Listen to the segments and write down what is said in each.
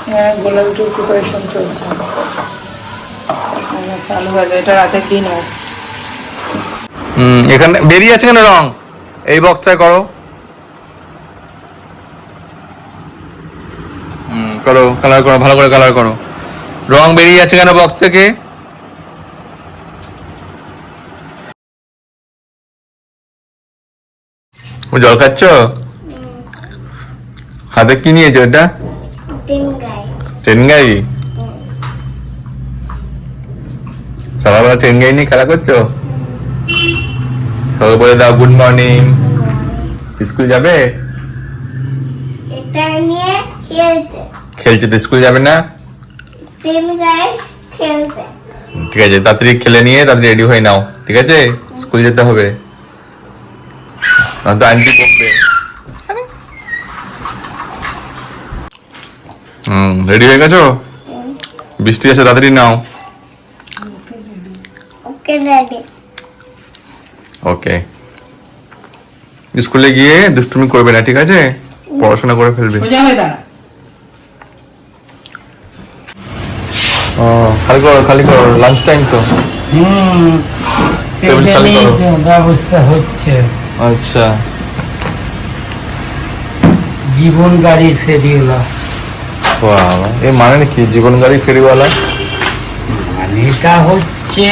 হ্যাঁ, গোলাপিটার প্রিপারেশন চলছে। চালু হয়ে যায়, এটা রাতে কি নেব। এখানে বেরিয়ে আছে কেন রং? এই বক্সটায় করো, করো, কালার করো, ভালো করে কালার করো। রং বেরিয়ে আছে কেন বক্স থেকে? জল খাচ্ছ? হাতে কি নিয়েছো এটা? টেনগাই। সকালবেলা টেনগাই নিয়ে খেলা করছো? সবাই বলে দাও গুড মর্নিং। স্কুল যাবে? এটা নিয়ে খেলতে। খেলছে তো, স্কুল যাবে না? খেলতে। ঠিক আছে, তাড়াতাড়ি খেলে নিয়ে তাড়াতাড়ি রেডি হয়ে নাও, ঠিক আছে? স্কুল যেতে হবে, নয়তো আন্টি বকবে। রেডি হয়ে গেছো? বৃষ্টি আছে, তাড়াতাড়ি নাও। Okay ready. ওকে, স্কুলে গিয়ে দুষ্টুমি করবে না, ঠিক আছে? পড়াশোনা করে ফেলবে। খালি করো, খালি করো, লাঞ্চ টাইম তো। টেবিল খালি করো। ব্যবস্থা হচ্ছে। আচ্ছা, জীবন গাড়ির ফেরিওয়ালা। বাবা, এ মানে কি জীবন গাড়ি ফেরিওয়ালা? মানে এটা হচ্ছে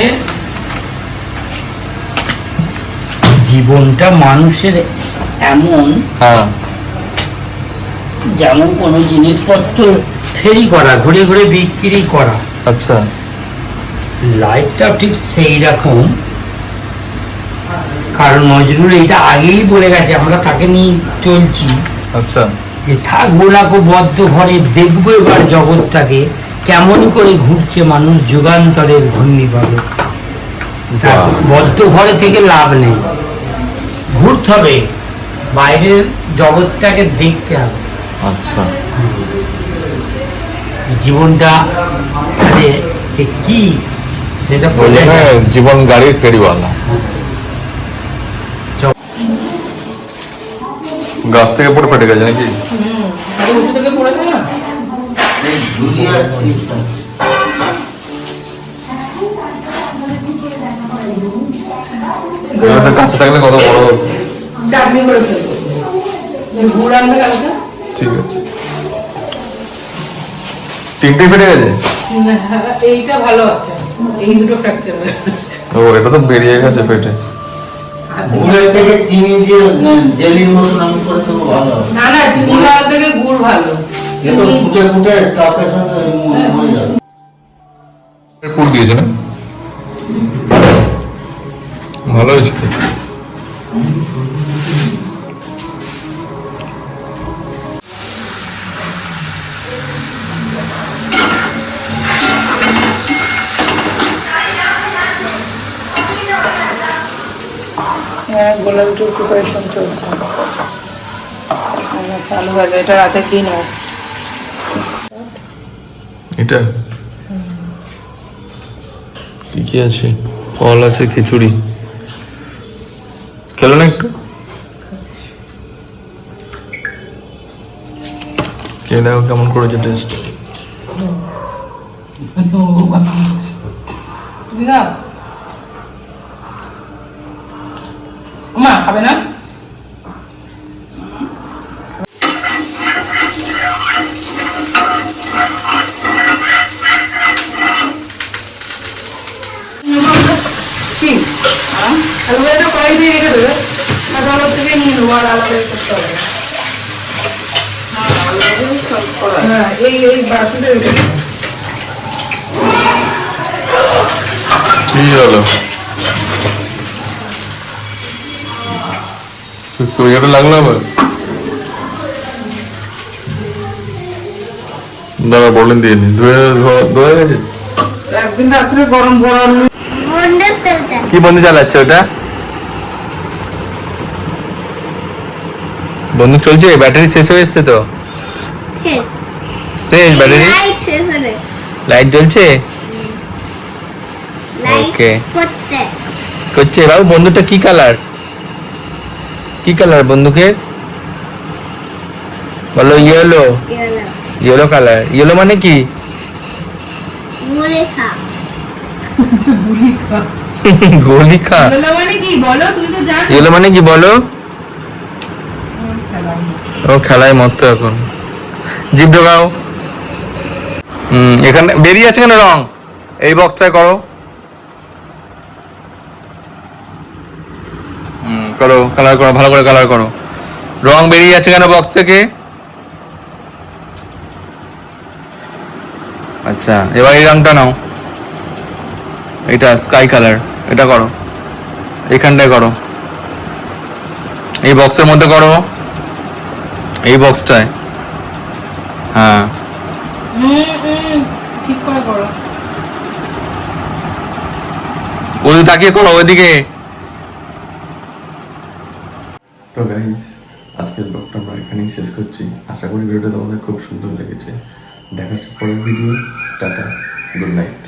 জীবনটা মানুষের এমন, হ্যাঁ, যেমন কোনো জিনিসপত্র ফেরি করা, ঘুরে ঘুরে বিক্রি করা। আচ্ছা, লাইফটা ঠিক সেই রকম। কারণ নজরুল এটা আগেই বলে গেছে, আমরা তাকে নিয়ে চলছি আচ্ছা, যে থাকবো না কো বদ্ধ ঘরে, দেখবো এবার জগৎটাকে কেমন করে ঘুরছে মানুষ যুগান্তরের ঘূর্ণিপাকে। বাহ। বদ্ধ ঘরে থেকে লাভ নেই, ঘুরতে হবে, বাইরের জগৎটাকে দেখতে হবে। আচ্ছা, জীবনটা তাহলে যে কি যেটা বলে জীবন গাড়ির ফেরিওয়ালা। গাছ থেকে পড়ে ফেটে গেছে নাকি? উঁচু থেকে পড়েছে না। কাছে থাকলে কত বড় হতো। চাটনি করে ফেলবো, গুড় আনবে কালকে। ঠিক আছে, তিনটে ফেটে গেছে। এইটা ভালো আছে, এই দুটো ফ্র্যাকচার হয়ে গেছে। ও, এটা তো বেরিয়ে গেছে পেটে। গুড়ের থেকে চিনি দিয়ে জেলির মতন আমি করে দেবো, ভালো হবে। না না, চিনি খাওয়ার থেকে গুড় ভালো। ফুটে ফুটে টকের সাথে হয়ে যাবে। পুর দিয়েছে না, ভালো হয়েছে। হ্যাঁ, গোলাপিটার প্রিপারেশন চলছে। চালু হয়ে যায়, এটা রাতে কি নেব। এটা কি আছে? ফল আছে, খিচুড়ি। খেলো না একটু, খেয়ে দেখো কেমন করেছে টেস্ট। তুমি দাও। মা খাবে না? কি আলু একটা কড়াই দিয়ে রেখে দেবে, তারপর থেকে নিয়ে নেবো, আর আলাদা করতে হবে। হ্যাঁ, এই বাটিতে রেখে দেবো। কি হলো? এটা লাগলো আবার? দাদা বলেন দিয়ে নি, ধুয়ে গেছে। একদিন রাত্রে গরম গরম কি বন্ধু চালাচ্ছে ওটা? বন্ধু চলছে? ব্যাটারি শেষ হয়ে এসছে তো? শেষ ব্যাটারি? লাইট জ্বলছে? ওকে, করছে। বাবু বন্ধুটা কি কালার? কি কালার বন্ধুকে বলো? ইয়েলো। ইয়েলো কালার, ইয়েলো মানে কি? মুরেখা বুলিকা গোলিকা। বলো মানে কি বলো, তুমি তো জানো। ইয়েলো মানে কি বলো? ও খেলায় মত এখন। জিভ ঢোকাও। এখানে বেরিয়ে আছে কেন রং? এই বক্সটায় করো। করো, কালার করো, ভালো করে কালার করো। রং বেরিয়ে আছে কেন বক্স থেকে? আচ্ছা, এবার এই রংটা নাও, এটা স্কাই কালার, এটা করো, এখানটায় করো, এই বক্সের মধ্যে করো, এই বক্সটায়। হ্যাঁ, ঠিক করে করো। ওদিকে তাকিয়ে করো, ওইদিকে। তো গাইজ, আজকের ব্লগটা আমরা এখানেই শেষ করছি। আশা করি ভিডিওটা তোমাদের খুব সুন্দর লেগেছে। দেখা হচ্ছে পরের ভিডিও। Tata, good night.